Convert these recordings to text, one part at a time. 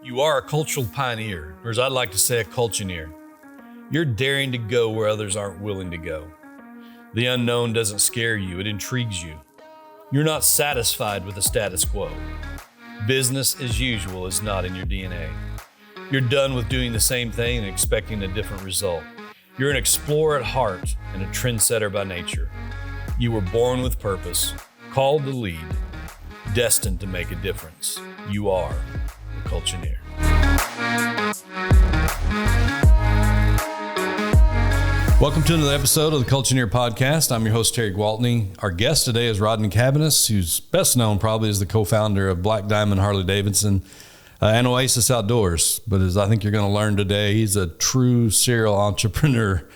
You are a cultural pioneer, or as I'd like to say, a culture-neer. You're daring to go where others aren't willing to go. The unknown doesn't scare you, it intrigues you. You're not satisfied with the status quo. Business as usual is not in your DNA. You're done with doing the same thing and expecting a different result. You're an explorer at heart and a trendsetter by nature. You were born with purpose, called to lead, destined to make a difference. You are a Culture-Neer. Welcome to another episode of the Culture-Neer Podcast. I'm your host, Terry Gwaltney. Our guest today is Rodney Cabaness, who's best known probably as the co-founder of Black Diamond Harley-Davidson and Oasis Outdoors. But as I think you're going to learn today, he's a true serial entrepreneur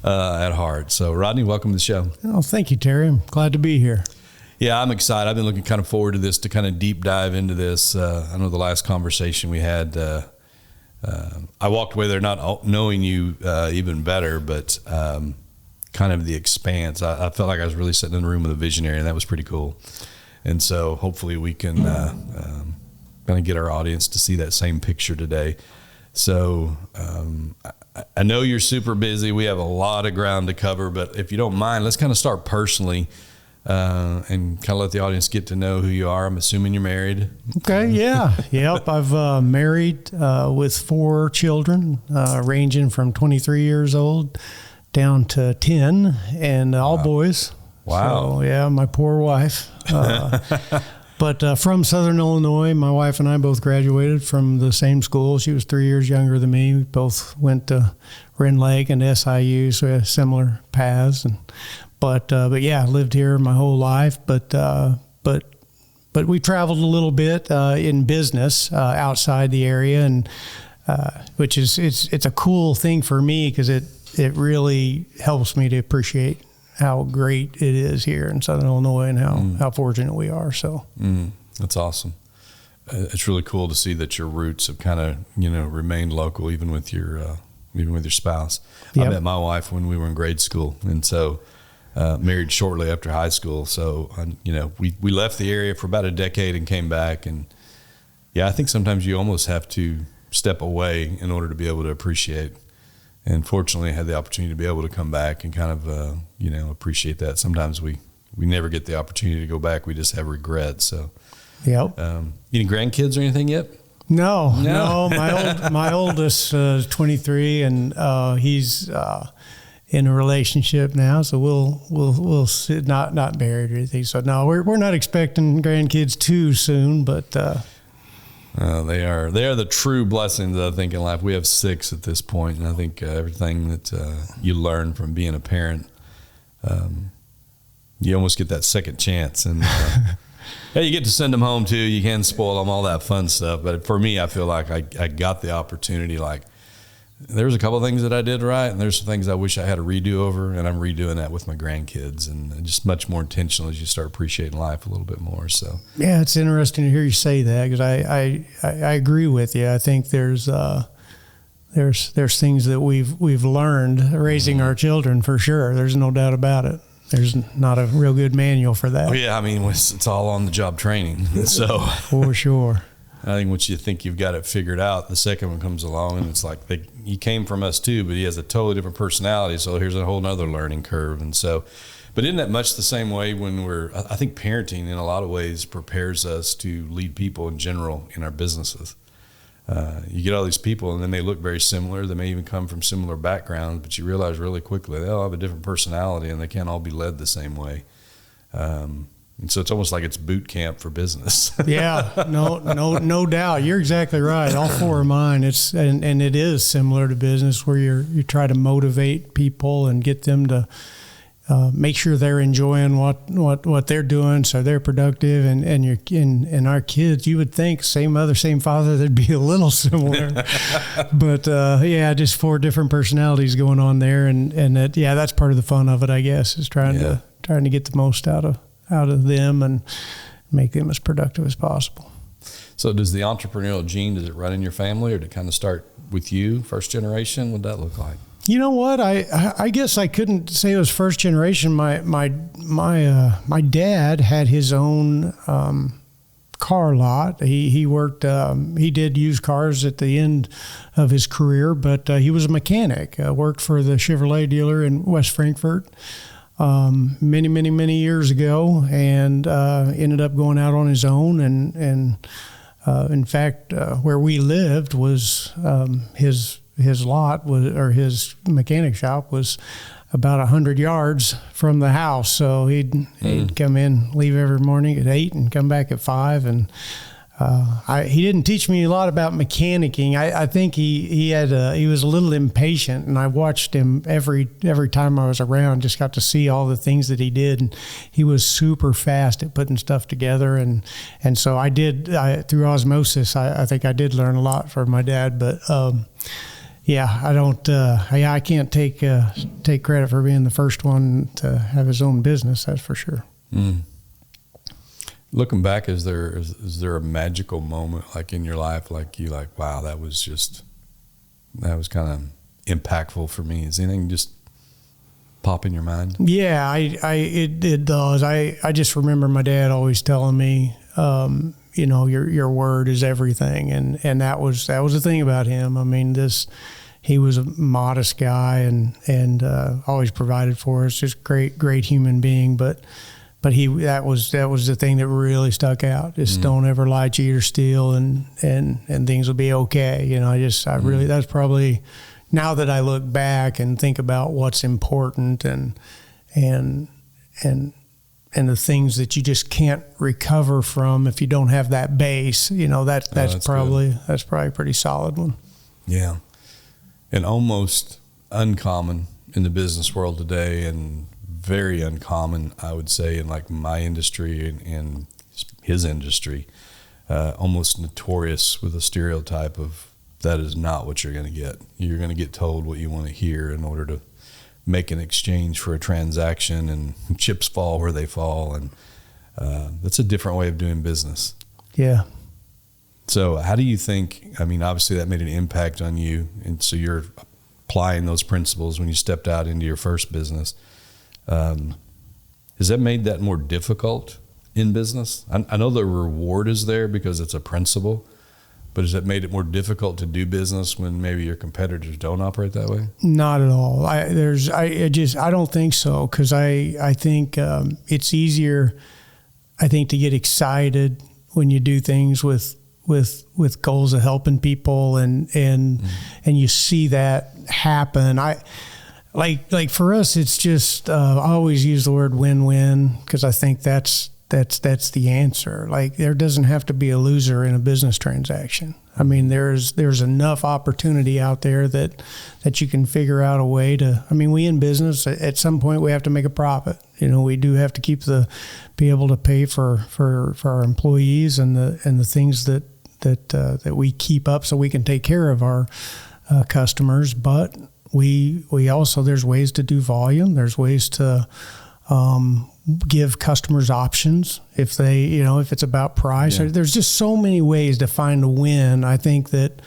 at heart. So Rodney, welcome to the show. Oh, thank you, Terry. I'm glad to be here. Yeah, I'm excited. I've been looking kind of forward to this, to kind of deep dive into this. I know the last conversation we had, I walked away there not knowing you even better, but kind of the expanse. I felt like I was really sitting in the room with a visionary, and that was pretty cool. And so hopefully we can kind of get our audience to see that same picture today. So I know you're super busy. We have a lot of ground to cover, but if you don't mind, let's kind of start personally. And kind of let the audience get to know who you are. I'm assuming you're married. Okay, yeah. Yep, I've married with 4 children, ranging from 23 years old down to 10, and all boys. Wow. So, yeah, my poor wife. But from Southern Illinois, my wife and I both graduated from the same school. She was 3 years younger than me. We both went to Wren Lake and SIU, so we had similar paths. But yeah, I lived here my whole life. But we traveled a little bit in business outside the area, and which is it's a cool thing for me because it really helps me to appreciate how great it is here in Southern Illinois and how fortunate we are. So that's awesome. It's really cool to see that your roots have kind of remained local even with your spouse. Yep. I met my wife when we were in grade school, and so. Married shortly after high school. So, we left the area for about a decade and came back. And yeah, I think sometimes you almost have to step away in order to be able to appreciate. And fortunately I had the opportunity to be able to come back and kind of, appreciate that. Sometimes we never get the opportunity to go back. We just have regrets. So, yep. Any grandkids or anything yet? No. My oldest is 23 and he's, in a relationship now, so we'll sit, not married or anything. So no, we're not expecting grandkids too soon, but they are the true blessings, I think, in life. We have 6 at this point, and I think everything that you learn from being a parent, you almost get that second chance, and yeah, you get to send them home too. You can spoil them, all that fun stuff. But for me, I feel like I got the opportunity, like. There's a couple of things that I did right, and there's some things I wish I had to redo over, and I'm redoing that with my grandkids, and just much more intentional as you start appreciating life a little bit more. So yeah, it's interesting to hear you say that because I agree with you. I think there's things that we've learned raising our children for sure. There's no doubt about it. There's not a real good manual for that. Oh yeah, I mean it's all on the job training. So for sure. I think once you think you've got it figured out, the second one comes along, and it's like he came from us too, but he has a totally different personality. So here's a whole nother learning curve. And so, but isn't that much the same way when I think parenting in a lot of ways prepares us to lead people in general in our businesses. You get all these people and then they look very similar. They may even come from similar backgrounds, but you realize really quickly they all have a different personality and they can't all be led the same way. And so it's almost like it's boot camp for business. Yeah, no doubt. You're exactly right. All 4 of mine, and it is similar to business where you try to motivate people and get them to make sure they're enjoying what they're doing, so they're productive. And our kids, you would think same mother, same father, they'd be a little similar, but yeah, just 4 different personalities going on there, and that's part of the fun of it, I guess, is trying to get the most out of them and make them as productive as possible. So does the entrepreneurial gene, does it run in your family, or did it kind of start with you, first generation? What'd that look like? You know what? I guess I couldn't say it was first generation. My dad had his own car lot. He worked, he did used cars at the end of his career, but he was a mechanic, worked for the Chevrolet dealer in West Frankfort many years ago, and ended up going out on his own. And in fact, where we lived was his lot was, or his mechanic shop was about 100 yards from the house. So he'd come in, leave every morning at 8 and come back at 5. And he didn't teach me a lot about mechanicking. I think he was a little impatient, and I watched him every time I was around, just got to see all the things that he did. And he was super fast at putting stuff together. And so through osmosis, I think I did learn a lot from my dad. But yeah, I don't. I can't take credit for being the first one to have his own business. That's for sure. Looking back, is there a magical moment like in your life, wow, that was kind of impactful for me? Is anything just pop in your mind? Yeah, it does. I just remember my dad always telling me, your word is everything, and that was the thing about him. I mean, he was a modest guy and always provided for us. Just great human being, but that was the thing that really stuck out. Just don't ever lie, cheat, or steal, and things will be okay. Really, that's probably, now that I look back and think about what's important and the things that you just can't recover from if you don't have that base. That's probably a pretty solid one. Yeah. And almost uncommon in the business world today, and very uncommon, I would say, in like my industry and his industry, almost notorious with a stereotype of that is not what you're going to get. You're going to get told what you want to hear in order to make an exchange for a transaction, and chips fall where they fall. And that's a different way of doing business. Yeah. So how do you think, obviously that made an impact on you, and so you're applying those principles when you stepped out into your first business. Has that made that more difficult in business? I know the reward is there because it's a principle, but has that made it more difficult to do business when maybe your competitors don't operate that way? Not at all. I don't think so, because I think it's easier, I think, to get excited when you do things with goals of helping people and you see that happen. Like for us, it's just I always use the word win-win, because I think that's the answer. Like, there doesn't have to be a loser in a business transaction. There's enough opportunity out there that you can figure out a way to. We in business, at some point we have to make a profit. We do have to be able to pay for our employees and the things that we keep up so we can take care of our customers. But we also, there's ways to do volume. There's ways to give customers options if they, if it's about price. Yeah. There's just so many ways to find a win. I think that,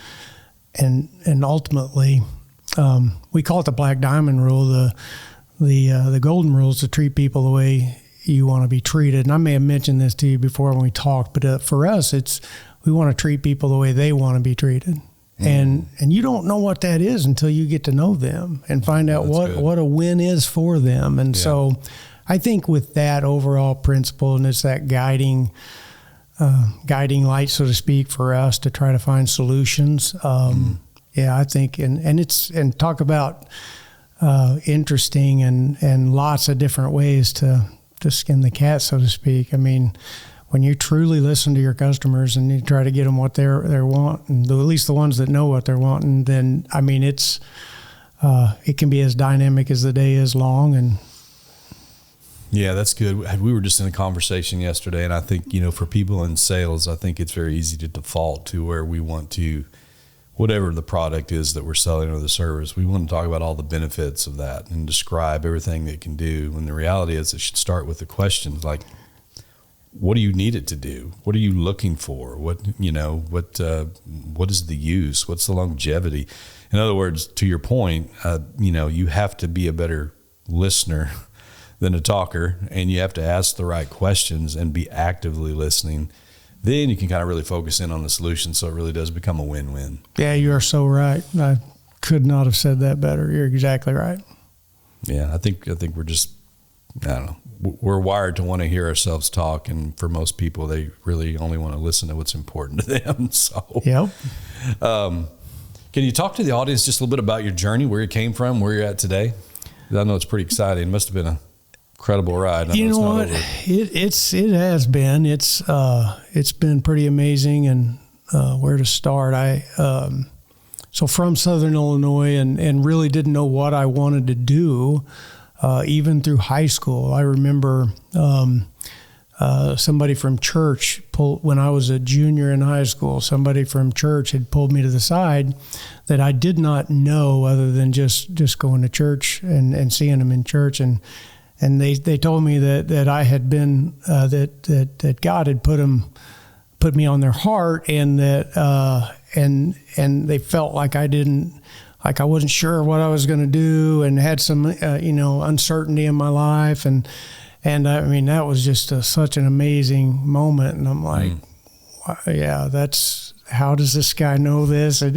and ultimately, we call it the Black Diamond rule. The golden rule is to treat people the way you want to be treated. And I may have mentioned this to you before when we talked, but for us, we want to treat people the way they want to be treated. And you don't know what that is until you get to know them and find out what a win is for them. And so I think with that overall principle, and it's that guiding light, so to speak, for us to try to find solutions. I think, and talk about interesting and lots of different ways to skin the cat, so to speak. When you truly listen to your customers and you try to get them what they want, and at least the ones that know what they're wanting, then it can be as dynamic as the day is long. And yeah, that's good. We were just in a conversation yesterday, and I think, for people in sales, I think it's very easy to default to where we want to, whatever the product is that we're selling or the service, we want to talk about all the benefits of that and describe everything that it can do. When the reality is, it should start with the questions like, what do you need it to do? What are you looking for? What is the use? What's the longevity? In other words, to your point, you have to be a better listener than a talker, and you have to ask the right questions and be actively listening then you can kind of really focus in on the solution. So it really does become a win-win. Yeah, you are so right. I could not have said that better. You're exactly right. Yeah, I think we're just, I don't know, we're wired to want to hear ourselves talk, and for most people, they really only want to listen to what's important to them. So, yep. Can you talk to the audience just a little bit about your journey, where you came from, where you're at today? I know it's pretty exciting. It must have been an incredible ride. You know what? It has been. It's been pretty amazing, and where to start? So from Southern Illinois, and really didn't know what I wanted to do, even through high school. I remember somebody from church when I was a junior in high school, somebody from church had pulled me to the side that I did not know other than just going to church and seeing them in church. And they told me that I had been, that God had put me on their heart, and that, and they felt like I wasn't sure what I was going to do, and had some, uncertainty in my life. And I mean, that was just such an amazing moment. And I'm like, yeah, how does this guy know this? And,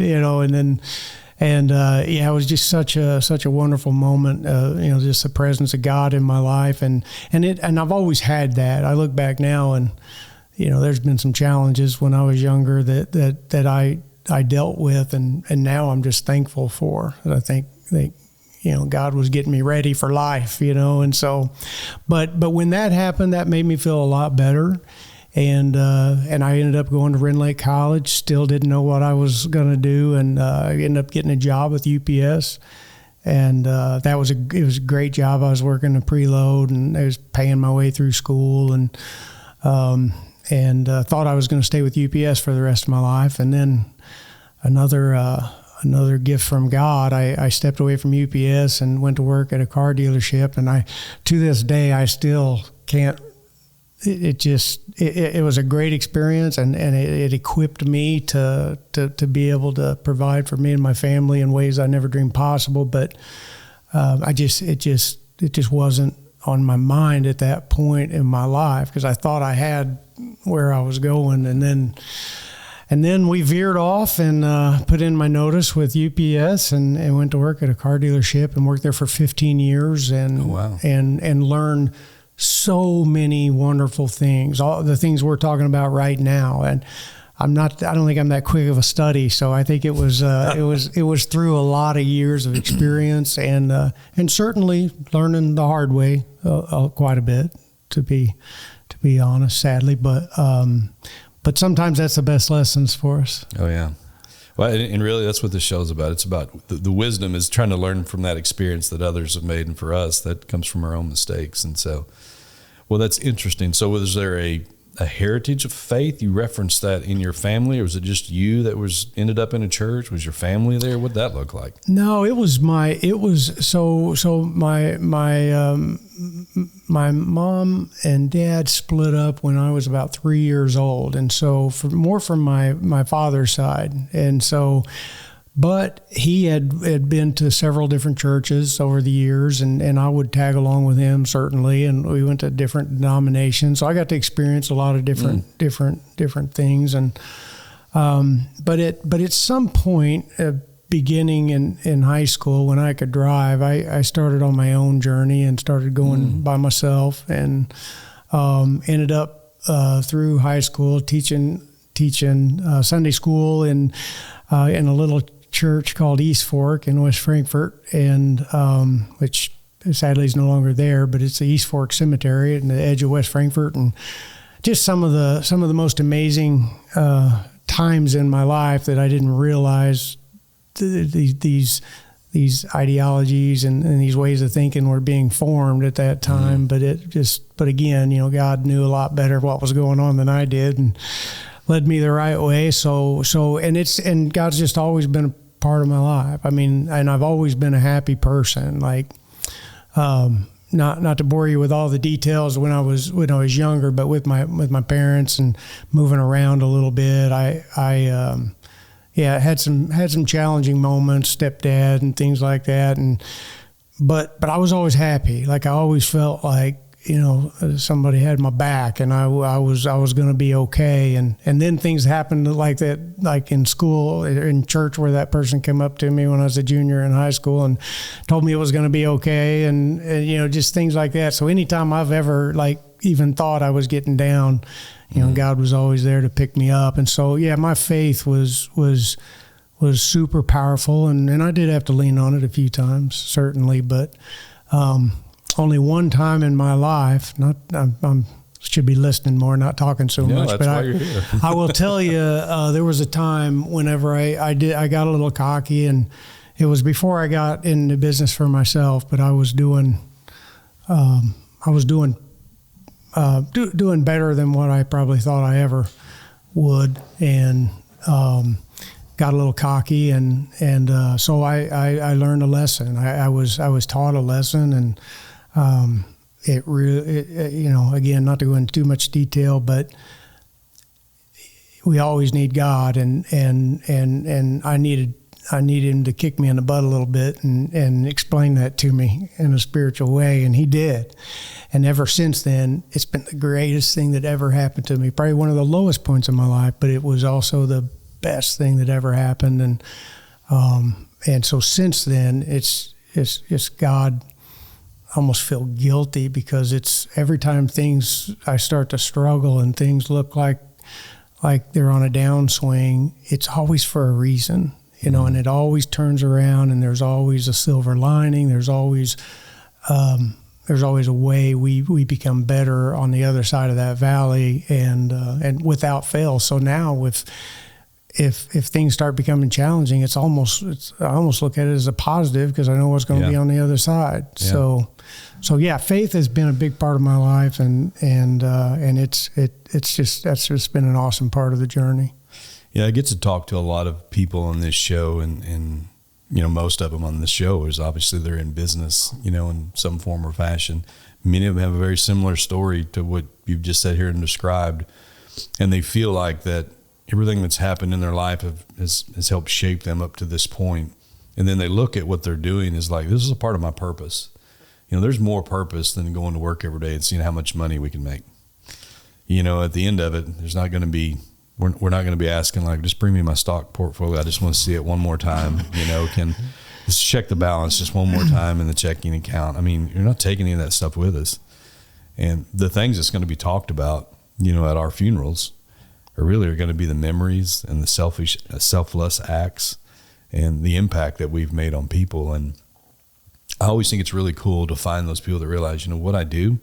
it was just such a wonderful moment. Just the presence of God in my life. And I've always had that. I look back now, and, there's been some challenges when I was younger that I dealt with, and now I'm just thankful for. And I think God was getting me ready for life, and so, but when that happened, that made me feel a lot better. And I ended up going to Wren Lake College, still didn't know what I was going to do. And I ended up getting a job with UPS. And it was a great job. I was working a preload, and I was paying my way through school, and thought I was going to stay with UPS for the rest of my life. And then another gift from God, I stepped away from UPS and went to work at a car dealership. And to this day, I still can't. It was a great experience, and it equipped me to be able to provide for me and my family in ways I never dreamed possible. But it just wasn't on my mind at that point in my life, because I thought I had where I was going. And then we veered off and put in my notice with UPS and went to work at a car dealership and worked there for 15 years and learned so many wonderful things, all the things we're talking about right now. And I don't think I'm that quick of a study. So I think it was through a lot of years of experience and certainly learning the hard way quite a bit, to be honest, sadly. But sometimes that's the best lessons for us. Oh, yeah. Well, and really that's what this show's about. It's about the wisdom is trying to learn from that experience that others have made. And for us, that comes from our own mistakes. And so, well, that's interesting. So was there a heritage of faith? You referenced that in your family, or was it just you that ended up in a church? Was your family there? What'd that look like? No, my mom and dad split up when I was about 3 years old. And so more from my father's side. And so, but he had been to several different churches over the years, and I would tag along with him certainly. And we went to different denominations. So I got to experience a lot of different things. And, but at some point, beginning in high school, when I could drive, I started on my own journey and started going by myself, and ended up through high school teaching Sunday school in a little church called East Fork in West Frankfort, and which sadly is no longer there, but it's the East Fork Cemetery at the edge of West Frankfort. And just some of the most amazing times in my life that I didn't realize these ideologies and these ways of thinking were being formed at that time. But again, God knew a lot better what was going on than I did, and led me the right way. So God's just always been a part of my life. I mean, and I've always been a happy person. Like, not to bore you with all the details when I was younger, but with my parents and moving around a little bit, I had some challenging moments, stepdad and things like that. But I was always happy. Like, I always felt like somebody had my back, and I was going to be okay. And then things happened like that, like in school, in church, where that person came up to me when I was a junior in high school and told me it was going to be okay. And just things like that. So anytime I've ever even thought I was getting down, God was always there to pick me up. And so, my faith was super powerful. And I did have to lean on it a few times, certainly, but, only one time in my life, should be listening more, not talking so much. That's but why you're here. I will tell you, there was a time whenever I got a little cocky, and it was before I got into business for myself, but I was doing better than what I probably thought I ever would, and got a little cocky, and so I learned a lesson. I was taught a lesson, and it really, again, not to go into too much detail, but we always need God, and I needed him to kick me in the butt a little bit and explain that to me in a spiritual way, and he did. And ever since then, it's been the greatest thing that ever happened to me. Probably one of the lowest points in my life, but it was also the best thing that ever happened. And so since then, it's God. I almost feel guilty because it's every time I start to struggle and things look like they're on a downswing, it's always for a reason, and it always turns around, and there's always a silver lining. There's always a way we become better on the other side of that valley, and without fail. So now if things start becoming challenging, I almost look at it as a positive because I know what's going to be on the other side. Yeah. So faith has been a big part of my life, and that's just been an awesome part of the journey. Yeah, I get to talk to a lot of people on this show, and most of them on this show is obviously they're in business, in some form or fashion. Many of them have a very similar story to what you've just said here and described, and they feel like that everything that's happened in their life has helped shape them up to this point. And then they look at what they're doing as like, this is a part of my purpose. There's more purpose than going to work every day and seeing how much money we can make. At the end of it, there's not going to be, we're not going to be asking like, just bring me my stock portfolio. I just want to see it one more time. Can just check the balance just one more time in the checking account. I mean, you're not taking any of that stuff with us. And the things that's going to be talked about, at our funerals, are going to be the memories and the selfless acts and the impact that we've made on people. And I always think it's really cool to find those people that realize, what I do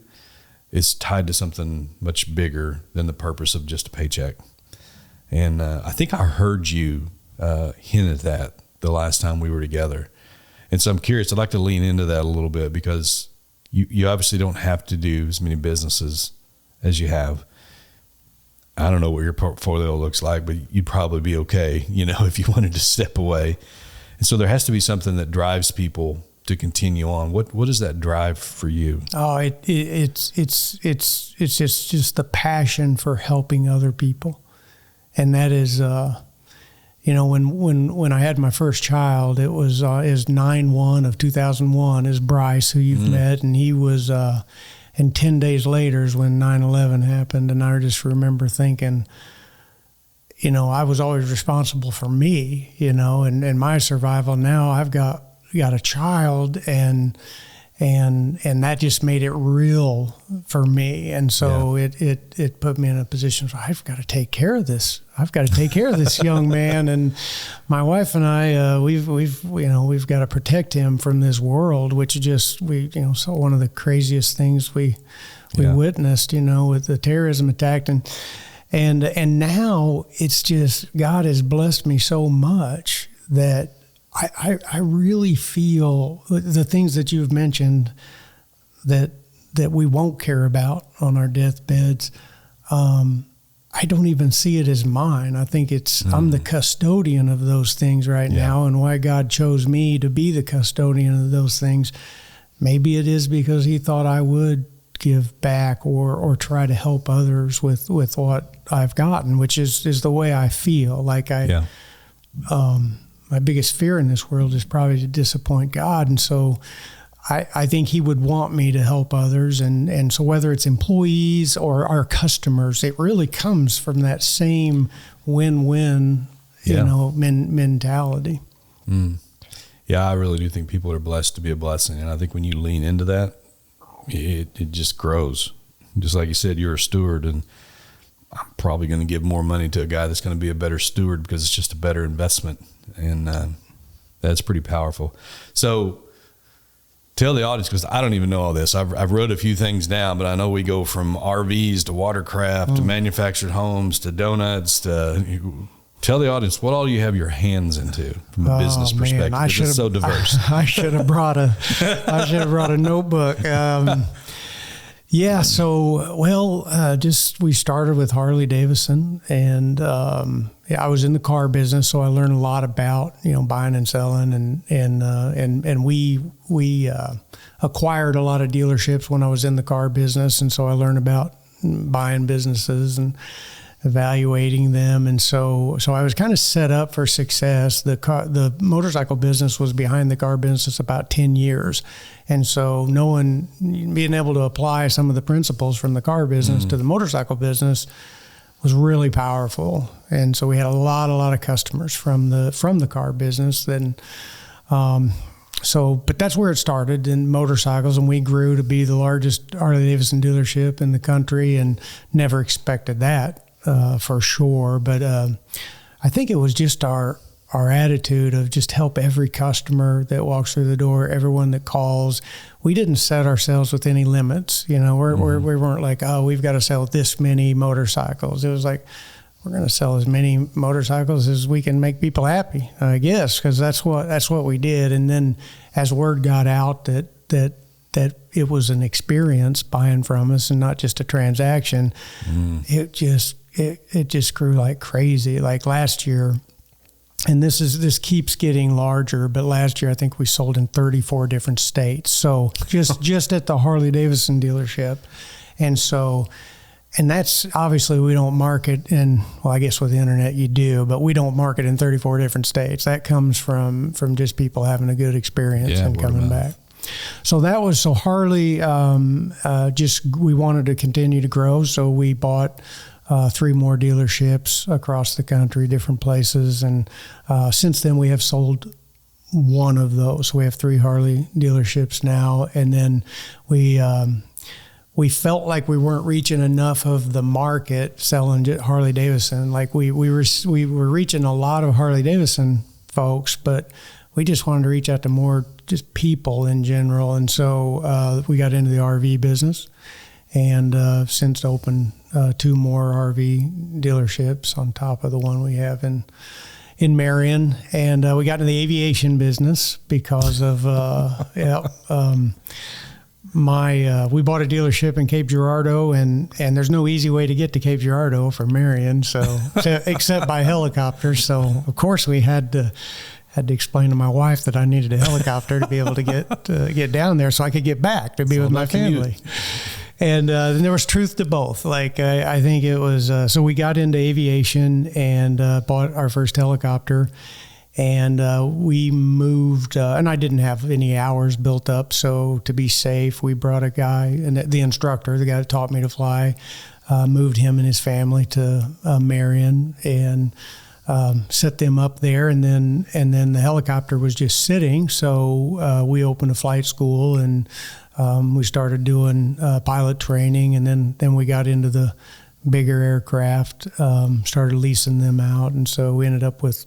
is tied to something much bigger than the purpose of just a paycheck. And I think I heard you hint at that the last time we were together. And so I'm curious, I'd like to lean into that a little bit because you obviously don't have to do as many businesses as you have. I don't know what your portfolio looks like, but you'd probably be okay, if you wanted to step away. And so there has to be something that drives people to continue on. What is that drive for you? Oh, it's just the passion for helping other people. And that is, when I had my first child, it was is 9/1 of 2001 is Bryce, who you've met, and he was, and 10 days later is when 9/11 happened. And I just remember thinking, I was always responsible for me, and my survival. Now I've got a child, and that just made it real for me. And so it put me in a position where I've got to take care of this. I've got to take care of this young man. And my wife and I, we've got to protect him from this world, which so one of the craziest things we witnessed, with the terrorism attack. And now it's just, God has blessed me so much that I really feel the things that you've mentioned that we won't care about on our deathbeds. I don't even see it as mine. I think I'm the custodian of those things right now, and why God chose me to be the custodian of those things. Maybe it is because he thought I would give back or try to help others with what I've gotten, which is the way I feel. Like my biggest fear in this world is probably to disappoint God. And so I think he would want me to help others. And so whether it's employees or our customers, it really comes from that same win-win, mentality. Yeah, I really do think people are blessed to be a blessing. And I think when you lean into that, it just grows. Just like you said, you're a steward, and I'm probably going to give more money to a guy that's going to be a better steward because it's just a better investment. And that's pretty powerful. So tell the audience, because I don't even know all this. I've wrote a few things down, but I know we go from RVs to watercraft to manufactured homes to donuts to... Tell the audience what all you have your hands into from a business perspective. It's so diverse. I should have brought a notebook. We started with Harley-Davidson, and I was in the car business, so I learned a lot about buying and selling, and we acquired a lot of dealerships when I was in the car business, and so I learned about buying businesses and evaluating them. And so I was kind of set up for success. The motorcycle business was behind the car business about 10 years. And so being able to apply some of the principles from the car business to the motorcycle business was really powerful. And so we had a lot of customers from the car business. Then, but that's where it started in motorcycles, and we grew to be the largest Harley-Davidson dealership in the country, and never expected that. For sure. But I think it was just our attitude of just help every customer that walks through the door, everyone that calls. We didn't set ourselves with any limits. We weren't like, oh, we've got to sell this many motorcycles. It was like, we're going to sell as many motorcycles as we can make people happy, I guess, because that's what we did. And then as word got out that it was an experience buying from us and not just a transaction, it just grew like crazy. Like last year, and this keeps getting larger, but last year I think we sold in 34 different states. So just at the Harley-Davidson dealership. And that's obviously we don't market I guess with the internet you do, but we don't market in 34 different states. That comes from just people having a good experience and coming back. So Harley, we wanted to continue to grow. So we bought 3 more dealerships across the country, different places. And since then we have sold one of those. We have 3 Harley dealerships now. And then we felt like we weren't reaching enough of the market selling Harley-Davidson. Like we were reaching a lot of Harley-Davidson folks, but we just wanted to reach out to more just people in general. And so we got into the RV business, and since opened 2 more RV dealerships on top of the one we have in Marion. And we got into the aviation business because of we bought a dealership in Cape Girardeau, and there's no easy way to get to Cape Girardeau from Marion, so except by helicopter. So of course we had to explain to my wife that I needed a helicopter to be able to get down there so I could get back to be with my family. And then there was truth to both. Like I think it was, so we got into aviation and bought our first helicopter, and we moved, and I didn't have any hours built up. So to be safe, we brought a guy, and the instructor, the guy that taught me to fly, moved him and his family to Marion, and set them up there, and then the helicopter was just sitting. So we opened a flight school, and we started doing pilot training, and then we got into the bigger aircraft, started leasing them out, and so we ended up with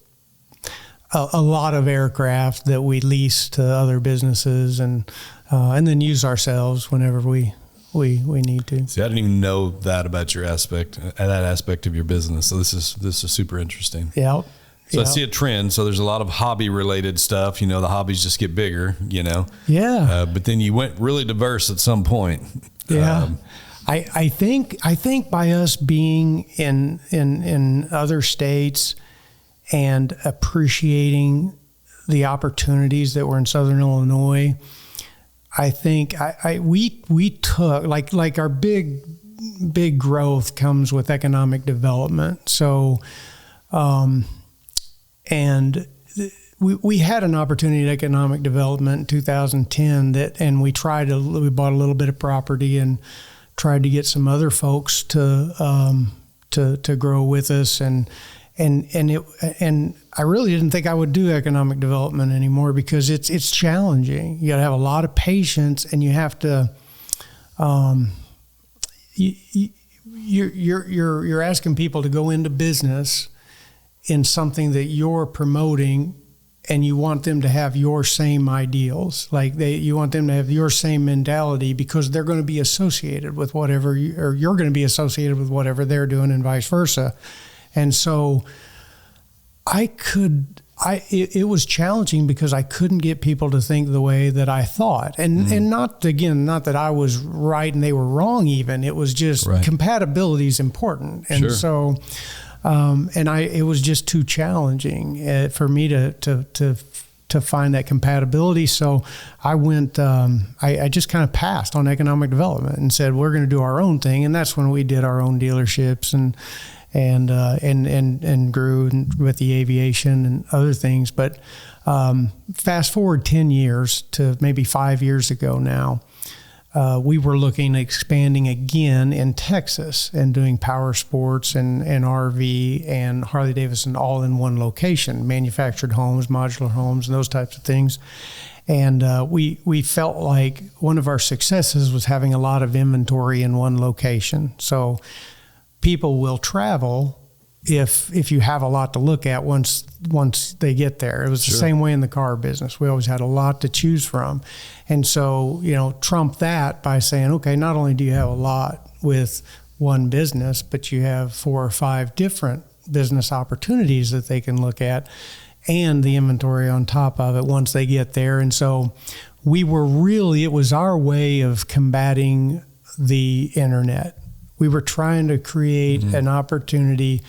a lot of aircraft that we lease to other businesses, and then use ourselves whenever we need to. See, I didn't even know that about that aspect of your business. So this is super interesting. Yeah. So I see a trend. So there's a lot of hobby related stuff. The hobbies just get bigger. Yeah. But then you went really diverse at some point. Yeah. I think by us being in other states and appreciating the opportunities that were in Southern Illinois, I think we took like our big growth comes with economic development. So, and we had an opportunity at economic development in 2010 and we bought a little bit of property and tried to get some other folks to grow with us, and I really didn't think I would do economic development anymore because it's challenging. You got to have a lot of patience, and you have to you're asking people to go into business in something that you're promoting, and you want them to have your same ideals. You want them to have your same mentality because they're going to be associated with whatever or you're going to be associated with whatever they're doing, and vice versa. And so it was challenging because I couldn't get people to think the way that I thought. And not that I was right and they were wrong even. It was just compatibility is important. And so it was just too challenging for me to find that compatibility. So I went, I just kind of passed on economic development and said, we're going to do our own thing. And that's when we did our own dealerships and grew with the aviation and other things. But fast forward 10 years to maybe 5 years ago now, we were looking at expanding again in Texas and doing power sports and RV and Harley-Davidson all in one location, manufactured homes, modular homes, and those types of things. And we felt like one of our successes was having a lot of inventory in one location. So people will travel if you have a lot to look at once they get there. It was the same way in the car business. We always had a lot to choose from. And so, trump that by saying, okay, not only do you have a lot with one business, but you have 4 or 5 different business opportunities that they can look at, and the inventory on top of it once they get there. And so it was our way of combating the internet. We were trying to create an opportunity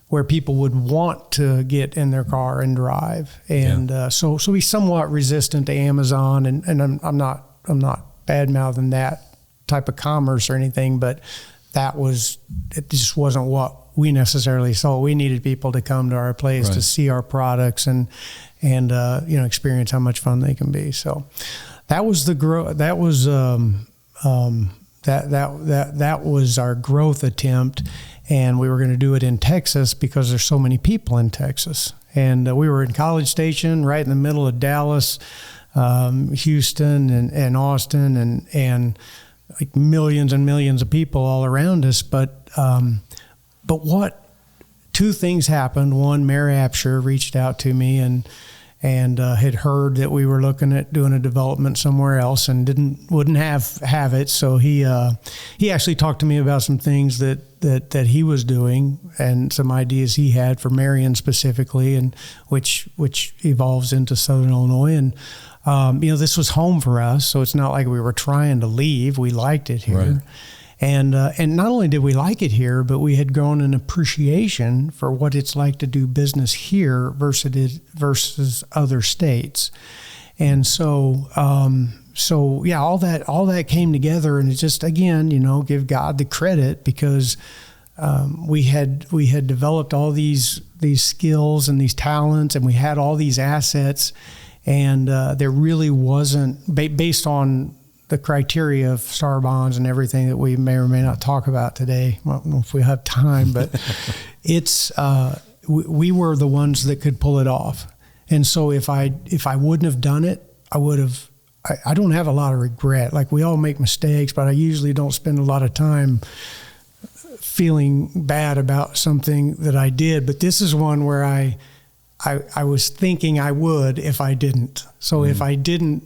where people would want to get in their car and drive. And so we're somewhat resistant to Amazon, and I'm not bad-mouthing that type of commerce or anything, but it just wasn't what we necessarily saw. We needed people to come to our place to see our products and experience how much fun they can be. So that was the growth. That was that was our growth attempt, and we were going to do it in Texas because there's so many people in Texas. And we were in College Station, right in the middle of Dallas, Houston, and Austin, and like millions and millions of people all around us. But two things happened. One, Mayor Apsher reached out to me and had heard that we were looking at doing a development somewhere else and wouldn't have it. So he actually talked to me about some things that he was doing and some ideas he had for Marion specifically, and which evolves into Southern Illinois. And this was home for us, so it's not like we were trying to leave. We liked it here. Right. And not only did we like it here, but we had grown an appreciation for what it's like to do business here versus other states. And so all that came together, and it just, again, give God the credit, because we had developed all these skills and these talents, and we had all these assets, and there really wasn't, based on the criteria of STAR bonds and everything that we may or may not talk about today. I don't know if we have time, but we were the ones that could pull it off. And so if I wouldn't have done it, I don't have a lot of regret. Like, we all make mistakes, but I usually don't spend a lot of time feeling bad about something that I did. But this is one where I was thinking I would if I didn't. So if I didn't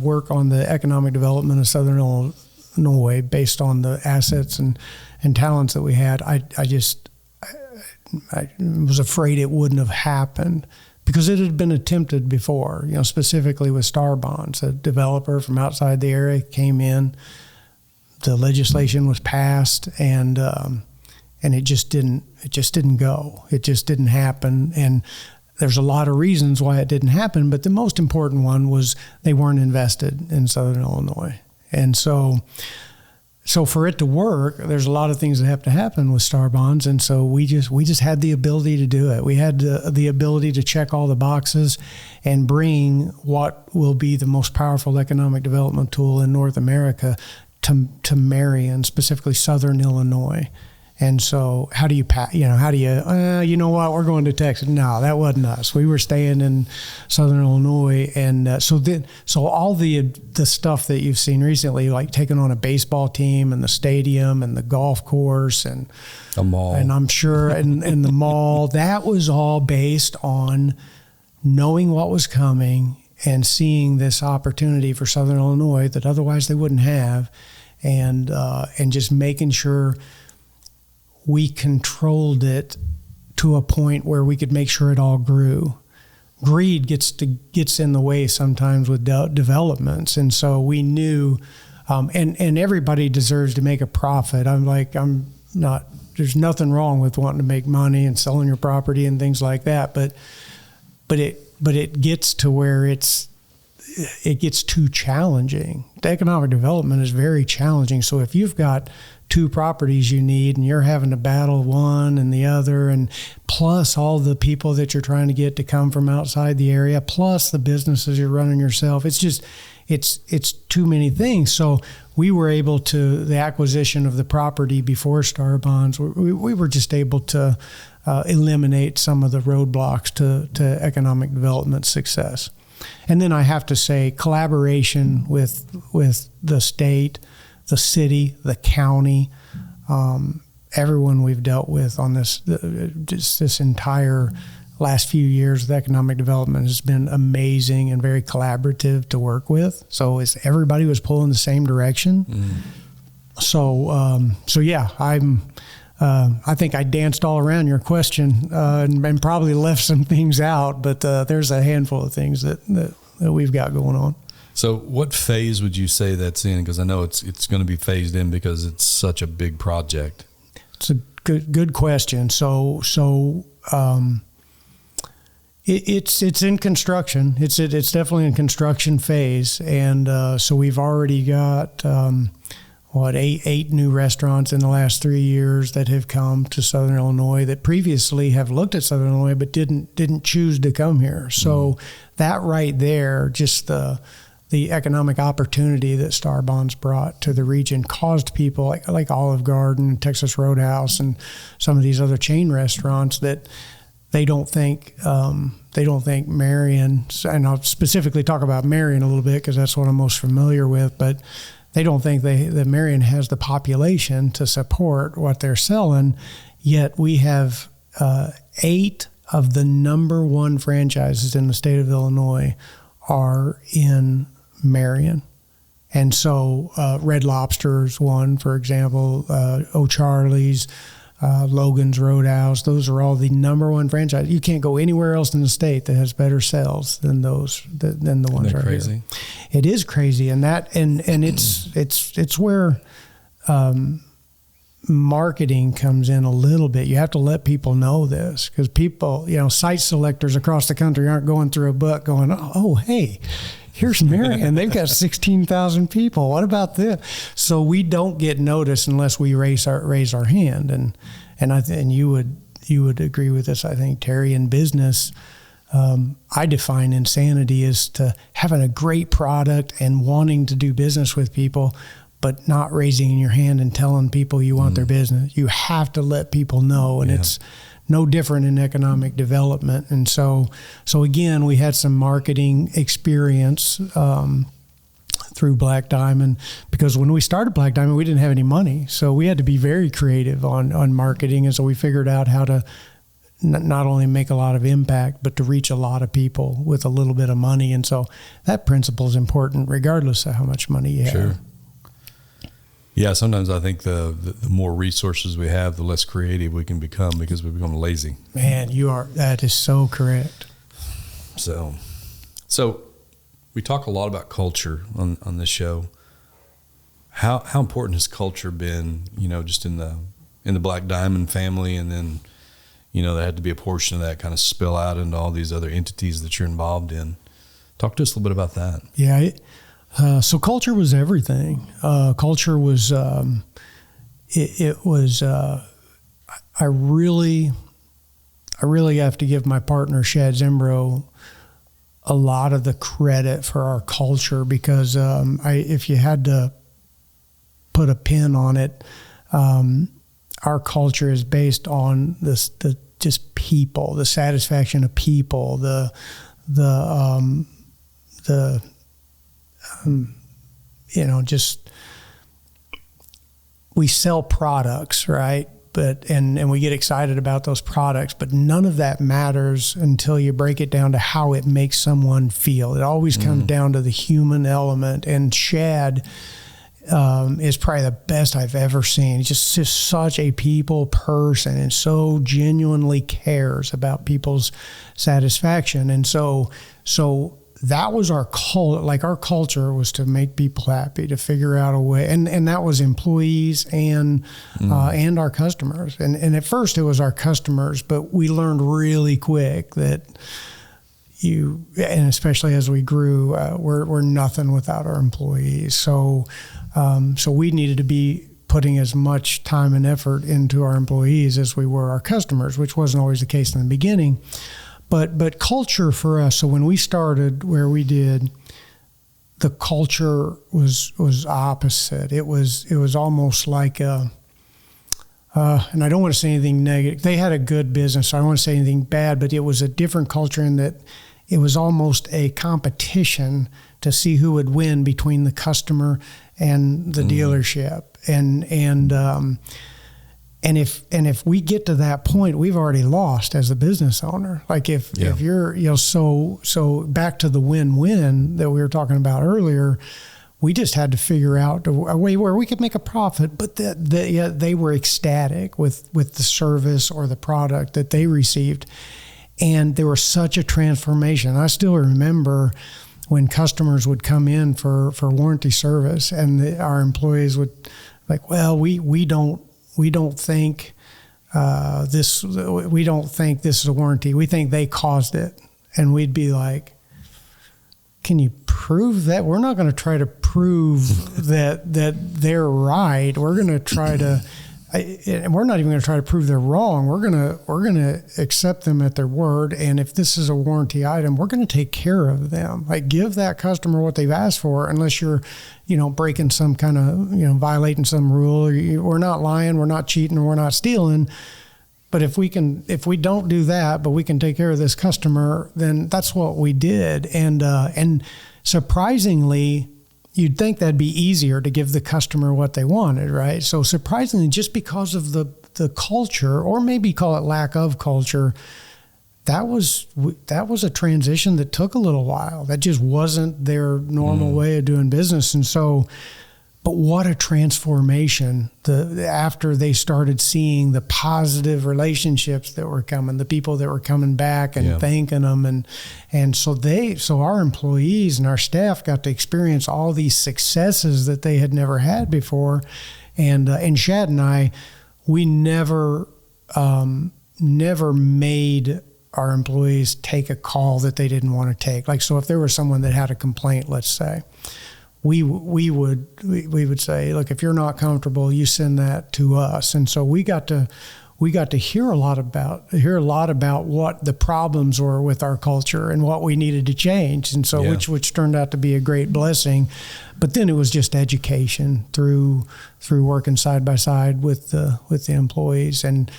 work on the economic development of Southern Illinois based on the assets and talents that we had, I was afraid it wouldn't have happened, because it had been attempted before, specifically with STAR bonds. A developer from outside the area came in, the legislation was passed, and it just didn't go. It just didn't happen. And there's a lot of reasons why it didn't happen, but the most important one was they weren't invested in Southern Illinois. And so So for it to work, there's a lot of things that have to happen with Star Bonds, and so we just had the ability to do it. We had the ability to check all the boxes and bring what will be the most powerful economic development tool in North America to Marion, specifically Southern Illinois. And so how do you you know what, we're going to Texas? No, that wasn't us. We were staying in Southern Illinois. And so all the stuff that you've seen recently, like taking on a baseball team and the stadium and the golf course and a mall, and I'm sure, and the mall, that was all based on knowing what was coming and seeing this opportunity for Southern Illinois that otherwise they wouldn't have, and just making sure we controlled it to a point where we could make sure it all grew. Greed gets in the way sometimes with developments, and so we knew, and everybody deserves to make a profit. There's nothing wrong with wanting to make money and selling your property and things like that, but it gets to where it gets too challenging. The economic development is very challenging. So if you've got 2 properties you need and you're having to battle one and the other, and plus all the people that you're trying to get to come from outside the area, plus the businesses you're running yourself, it's too many things. So we were able to, the acquisition of the property before Star Bonds, we were just able to eliminate some of the roadblocks to economic development success. And then I have to say, collaboration with the state, the city, the county, everyone we've dealt with on this entire last few years of economic development has been amazing and very collaborative to work with. So everybody was pulling the same direction. So yeah, I think I danced all around your question and probably left some things out, but there's a handful of things that we've got going on. So what phase would you say that's in? Because I know it's going to be phased in because it's such a big project. It's a good question. So it's in construction. It's definitely in construction phase, and so we've already got eight new restaurants in the last 3 years that have come to Southern Illinois that previously have looked at Southern Illinois but didn't choose to come here. So that right there, just the economic opportunity that Star Bonds brought to the region caused people like Olive Garden, Texas Roadhouse, and some of these other chain restaurants that they don't think Marion, and I'll specifically talk about Marion a little bit because that's what I'm most familiar with, but they don't think that Marion has the population to support what they're selling, yet we have 8 of the number 1 franchises in the state of Illinois are in Marion. And so Red Lobster is one, for example, O'Charlie's, Logan's Roadhouse, those are all the number 1 franchise. You can't go anywhere else in the state that has better sales than those, than the ones right crazy? Here. It is crazy, and it's where marketing comes in a little bit. You have to let people know this, because people, site selectors across the country aren't going through a book going, oh, hey, here's Marion. They've got 16,000 people. What about this? So we don't get noticed unless we raise our hand. And you would agree with this, I think, Terry. In business, I define insanity as to having a great product and wanting to do business with people, but not raising your hand and telling people you want their business. You have to let people know, and it's no different in economic development. And so again, we had some marketing experience through Black Diamond, because when we started Black Diamond, we didn't have any money. So we had to be very creative on marketing. And so we figured out how to not only make a lot of impact, but to reach a lot of people with a little bit of money. And so that principle is important regardless of how much money you have. Sure. Yeah, sometimes I think the more resources we have, the less creative we can become, because we become lazy. Man, that is so correct. So we talk a lot about culture on this show. How important has culture been, just in the Black Diamond family, and then, there had to be a portion of that kind of spill out into all these other entities that you're involved in. Talk to us a little bit about that. Yeah, So culture was everything. Culture was, it was, I really have to give my partner, Shad Zimbro, a lot of the credit for our culture, because if you had to put a pin on it, our culture is based on the just people, the satisfaction of people, just we sell products, right? But and we get excited about those products, but none of that matters until you break it down to how it makes someone feel. It always comes down to the human element, and Shad is probably the best I've ever seen. He's just such a people person, and so genuinely cares about people's satisfaction. And so that was our culture. Like, our culture was to make people happy, to figure out a way, and that was employees and our customers. And at first it was our customers, but we learned really quick that and especially as we grew, we're nothing without our employees. So we needed to be putting as much time and effort into our employees as we were our customers, which wasn't always the case in the beginning. But culture for us, so when we started where we did, the culture was opposite. It was almost like and I don't want to say anything negative. They had a good business, so I don't want to say anything bad, but it was a different culture in that it was almost a competition to see who would win between the customer and the dealership. And if we get to that point, we've already lost as a business owner. Like if you're, so back to the win-win that we were talking about earlier, we just had to figure out a way where we could make a profit, but they were ecstatic with the service or the product that they received. And there was such a transformation. I still remember when customers would come in for warranty service, and our employees would like, well, we don't think this is a warranty. We think they caused it. And we'd be like, can you prove that? We're not going to try to prove that they're right. We're going to try to, and we're not even going to try to prove they're wrong. We're going to accept them at their word. And if this is a warranty item, we're going to take care of them. Like, give that customer what they've asked for, unless you're, breaking some kind of, violating some rule. We're not lying, we're not cheating, or we're not stealing. But if we don't do that, but we can take care of this customer, then that's what we did. And surprisingly, you'd think that'd be easier to give the customer what they wanted, right? So surprisingly, just because of the culture, or maybe call it lack of culture, that was a transition that took a little while. That just wasn't their normal way of doing business. And so, but what a transformation after they started seeing the positive relationships that were coming, the people that were coming back and thanking them. And so our employees and our staff got to experience all these successes that they had never had before. And Shad and I, we never made our employees take a call that they didn't want to take. Like, so if there was someone that had a complaint, let's say, we would say, look, if you're not comfortable, you send that to us. And so we got to hear a lot about what the problems were with our culture and what we needed to change. And so which turned out to be a great blessing. But then it was just education through working side by side with the employees and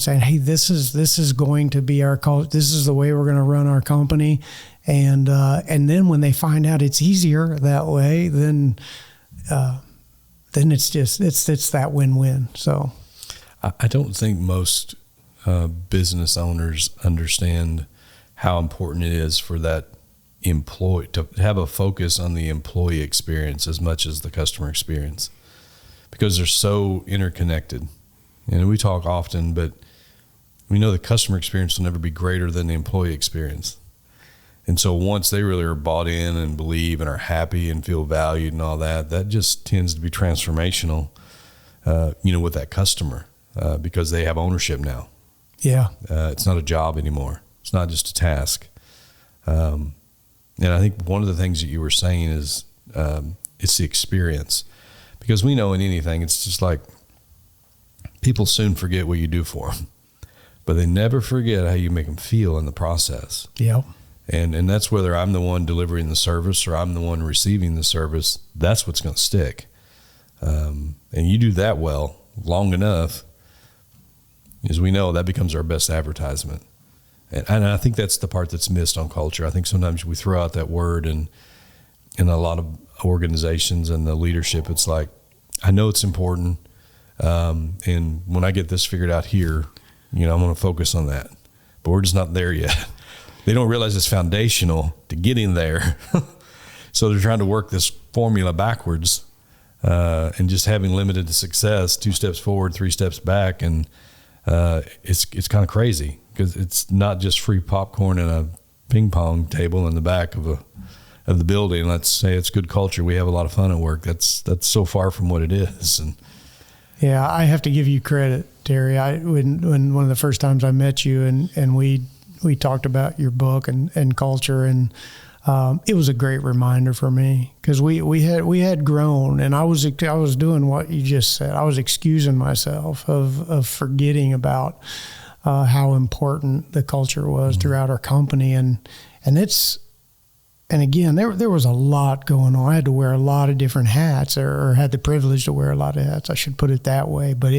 saying, hey, this is going to be our culture. This is the way we're going to run our company. And then when they find out it's easier that way, then it's that win-win. So I don't think most business owners understand how important it is for that employee to have a focus on the employee experience as much as the customer experience, because they're so interconnected. And we talk often, but we know the customer experience will never be greater than the employee experience. And so once they really are bought in and believe and are happy and feel valued and all that, that just tends to be transformational, with that customer, because they have ownership now. Yeah. It's not a job anymore. It's not just a task. And I think one of the things that you were saying is It's the experience. Because we know in anything, it's just like people soon forget what you do for them, but they never forget how you make them feel in the process. Yep. And that's whether I'm the one delivering the service or I'm the one receiving the service, that's what's going to stick. And you do that well, long enough, as we know, that becomes our best advertisement. And I think that's the part that's missed on culture. I think sometimes we throw out that word, and in a lot of organizations and the leadership, it's like, I know it's important. And when I get this figured out here, I'm going to focus on that, but we're just not there yet. They don't realize it's foundational to getting there. So they're trying to work this formula backwards, and just having limited success, 2 steps forward, 3 steps back. And, it's kind of crazy because it's not just free popcorn and a ping pong table in the back of the building. Let's say it's good culture. We have a lot of fun at work. That's so far from what it is. And yeah, I have to give you credit, Terry. When one of the first times I met you and we talked about your book and culture, and it was a great reminder for me because we had grown, and I was doing what you just said. I was excusing myself of forgetting about how important the culture was throughout our company, and again, there was a lot going on. I had to wear a lot of different hats, or had the privilege to wear a lot of hats. I should put it that way. But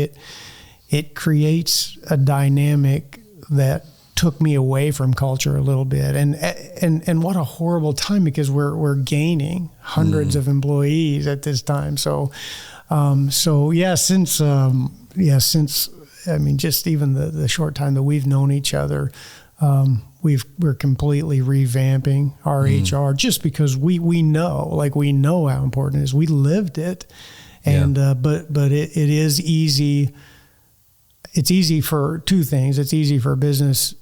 it creates a dynamic that took me away from culture a little bit. And what a horrible time, because we're gaining hundreds of employees at this time. Since just even the short time that we've known each other, we're completely revamping our HR, just because we know how important it is. We lived it. And, but it is easy. It's easy for two things. It's easy for business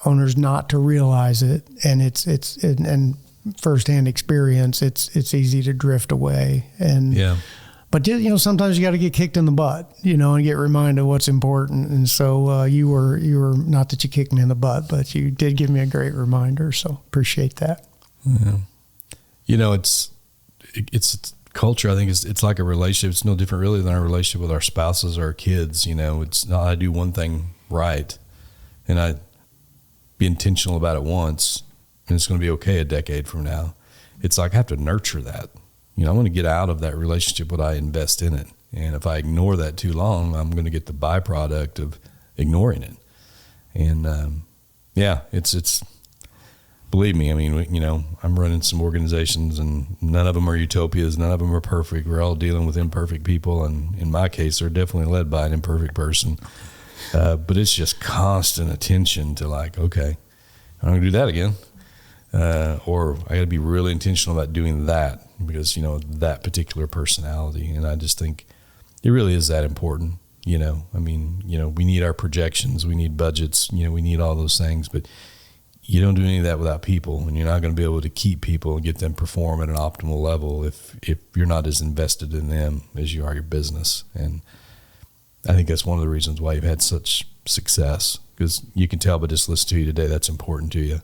owners not to realize it. And and firsthand experience, it's easy to drift away. But sometimes you got to get kicked in the butt, and get reminded what's important. And so you were not that you kicked me in the butt, but you did give me a great reminder. So appreciate that. Yeah. It's culture. I think it's like a relationship. It's no different really than our relationship with our spouses or our kids. It's not, I do one thing right and I be intentional about it once and it's going to be okay a decade from now. It's like I have to nurture that. I'm going to get out of that relationship what I invest in it. And if I ignore that too long, I'm going to get the byproduct of ignoring it. And it's believe me, I'm running some organizations and none of them are utopias. None of them are perfect. We're all dealing with imperfect people. And in my case, they're definitely led by an imperfect person. But it's just constant attention to like, okay, I'm going to do that again. Or I got to be really intentional about doing that because, that particular personality. And I just think it really is that important. We need our projections, we need budgets, we need all those things, but you don't do any of that without people, and you're not going to be able to keep people and get them perform at an optimal level if you're not as invested in them as you are your business. And I think that's one of the reasons why you've had such success, because you can tell by just listening to you today, that's important to you.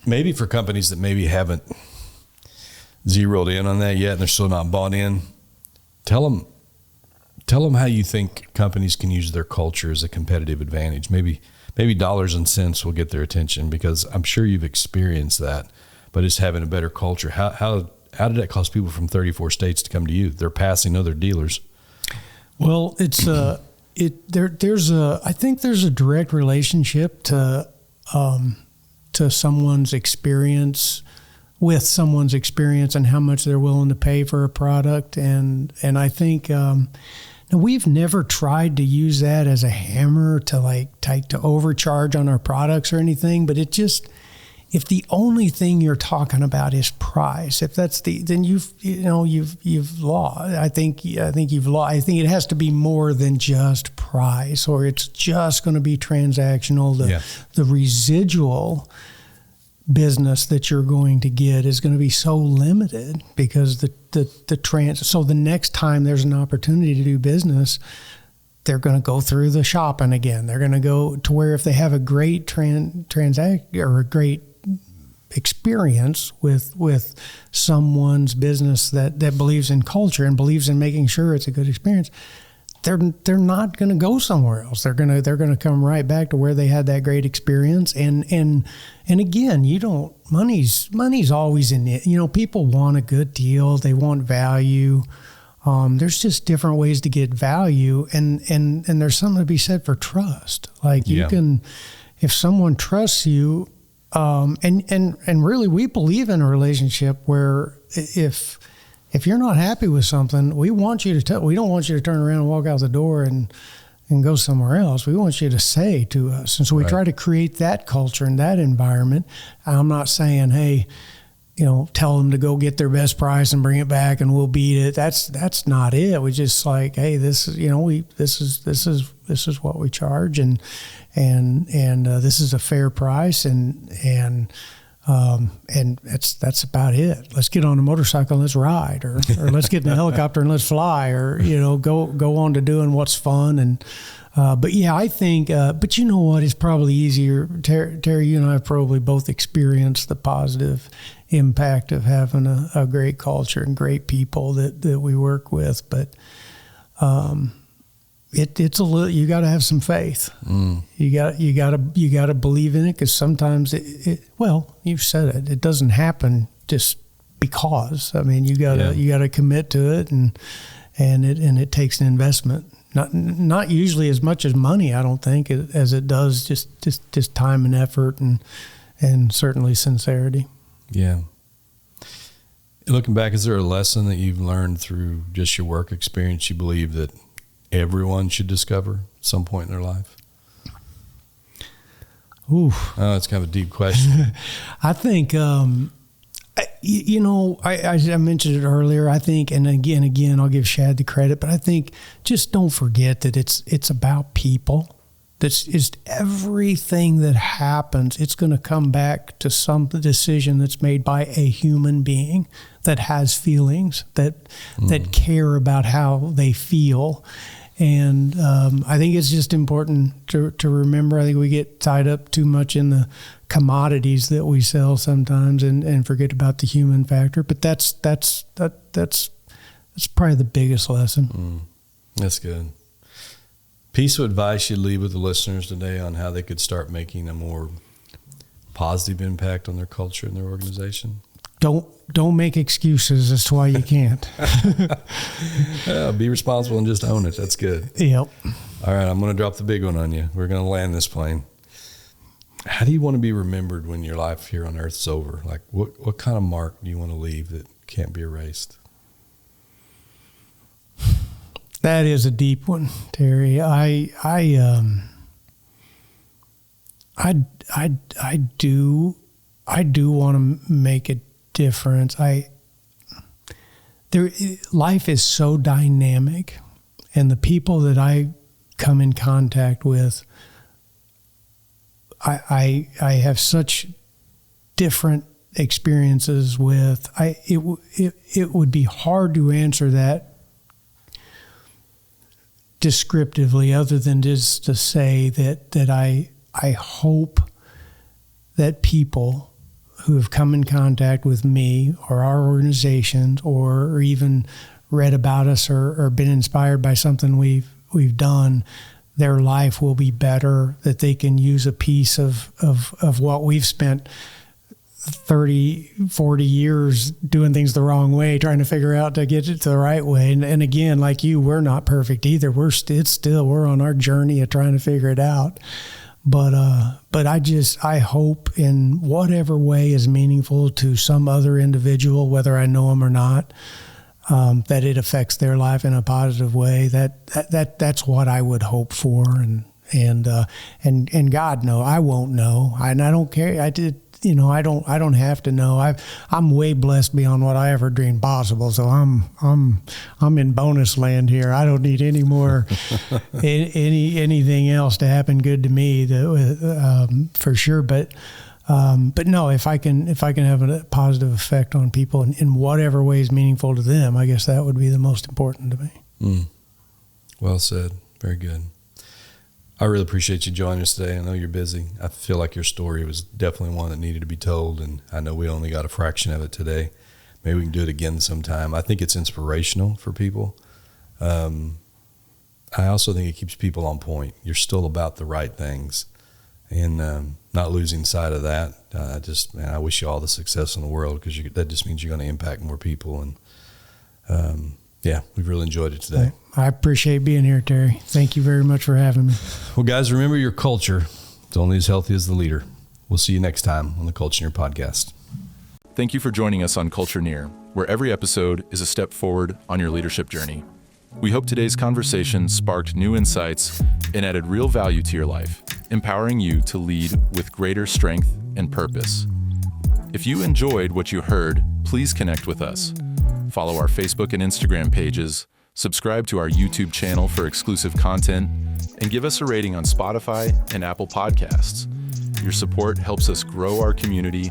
Maybe for companies that maybe haven't zeroed in on that yet and they're still not bought in, tell them how you think companies can use their culture as a competitive advantage. Maybe dollars and cents will get their attention, because I'm sure you've experienced that, but it's having a better culture. How did that cause people from 34 states to come to you? They're passing other dealers. Well, I think there's a direct relationship to someone's experience, with someone's experience and how much they're willing to pay for a product. And I think, we've never tried to use that as a hammer to overcharge on our products or anything, but if the only thing you're talking about is price, then you've lost. I think you've lost. I think it has to be more than just price, or it's just going to be transactional. The residual business that you're going to get is going to be so limited, because so the next time there's an opportunity to do business, they're going to go through the shopping again. They're going to go to where if they have a great transact or a great experience with someone's business that believes in culture and believes in making sure it's a good experience, they're not going to go somewhere else. They're going to come right back to where they had that great experience. And again, money's always in it. People want a good deal. They want value. There's just different ways to get value, and there's something to be said for trust. Like you can, if someone trusts you, and really we believe in a relationship where if you're not happy with something, we don't want you to turn around and walk out the door and go somewhere else. We want you to say to us. And so we try to create that culture and that environment. I'm not saying, hey, tell them to go get their best price and bring it back and we'll beat it. That's not it. We just like, hey, this is what we charge and this is a fair price and that's about it. Let's get on a motorcycle and let's ride, or let's get in a helicopter and let's fly, or go on to doing what's fun. And but yeah, I think. But you know what? It's probably easier. Terry, you and I have probably both experienced the positive impact of having a great culture and great people that we work with. But it's a little. You got to have some faith. You got to believe in it, because sometimes you've said it. It doesn't happen just because. I mean, you got to commit to it, and it takes an investment. Not usually as much as money, I don't think, as it does just time and effort and certainly sincerity. Yeah. Looking back, is there a lesson that you've learned through just your work experience you believe that everyone should discover at some point in their life? Ooh. Oh, it's kind of a deep question. I think, I mentioned it earlier, I think, and again, I'll give Shad the credit, but I think just don't forget that it's about people. That's just everything that happens. It's going to come back to some decision that's made by a human being that has feelings, that care about how they feel. And I think it's just important to remember. I think we get tied up too much in the commodities that we sell sometimes and forget about the human factor. But that's probably the biggest lesson. That's good. Piece of advice you'd leave with the listeners today on how they could start making a more positive impact on their culture and their organization? Don't make excuses as to why you can't. Be responsible and just own it. That's good. Yep. All right, I'm going to drop the big one on you. We're going to land this plane. How do you want to be remembered when your life here on Earth is over? Like, what kind of mark do you want to leave that can't be erased? That is a deep one, Terry. I do want to make a difference. Life is so dynamic, and the people that I come in contact with, I have such different experiences with. It would be hard to answer that descriptively, other than just to say that I hope that people who have come in contact with me or our organizations, or even read about us or been inspired by something we've done, their life will be better, that they can use a piece of what we've spent 30, 40 years doing things the wrong way, trying to figure out to get it to the right way. And again, like you, we're not perfect either. We're on our journey of trying to figure it out. But I hope in whatever way is meaningful to some other individual, whether I know them or not, that it affects their life in a positive way. That's what I would hope for. And God knows I won't know, and I don't care. I don't have to know. I'm way blessed beyond what I ever dreamed possible. So I'm in bonus land here. I don't need any more anything else to happen good to me, for sure. But no, if I can have a positive effect on people in whatever way is meaningful to them, I guess that would be the most important to me. Well said. Very good. I really appreciate you joining us today. I know you're busy. I feel like your story was definitely one that needed to be told, and I know we only got a fraction of it today. Maybe we can do it again sometime. I think it's inspirational for people. I also think it keeps people on point. You're still about the right things, and not losing sight of that. I wish you all the success in the world, because that just means you're going to impact more people. And we've really enjoyed it today. I appreciate being here, Terry. Thank you very much for having me. Well, guys, remember, your culture is only as healthy as the leader. We'll see you next time on the Culture-Neer Podcast. Thank you for joining us on Culture-Neer, where every episode is a step forward on your leadership journey. We hope today's conversation sparked new insights and added real value to your life, empowering you to lead with greater strength and purpose. If you enjoyed what you heard, please connect with us. Follow our Facebook and Instagram pages, subscribe to our YouTube channel for exclusive content, and give us a rating on Spotify and Apple Podcasts. Your support helps us grow our community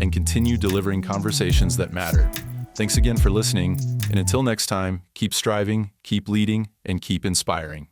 and continue delivering conversations that matter. Thanks again for listening, and until next time, keep striving, keep leading, and keep inspiring.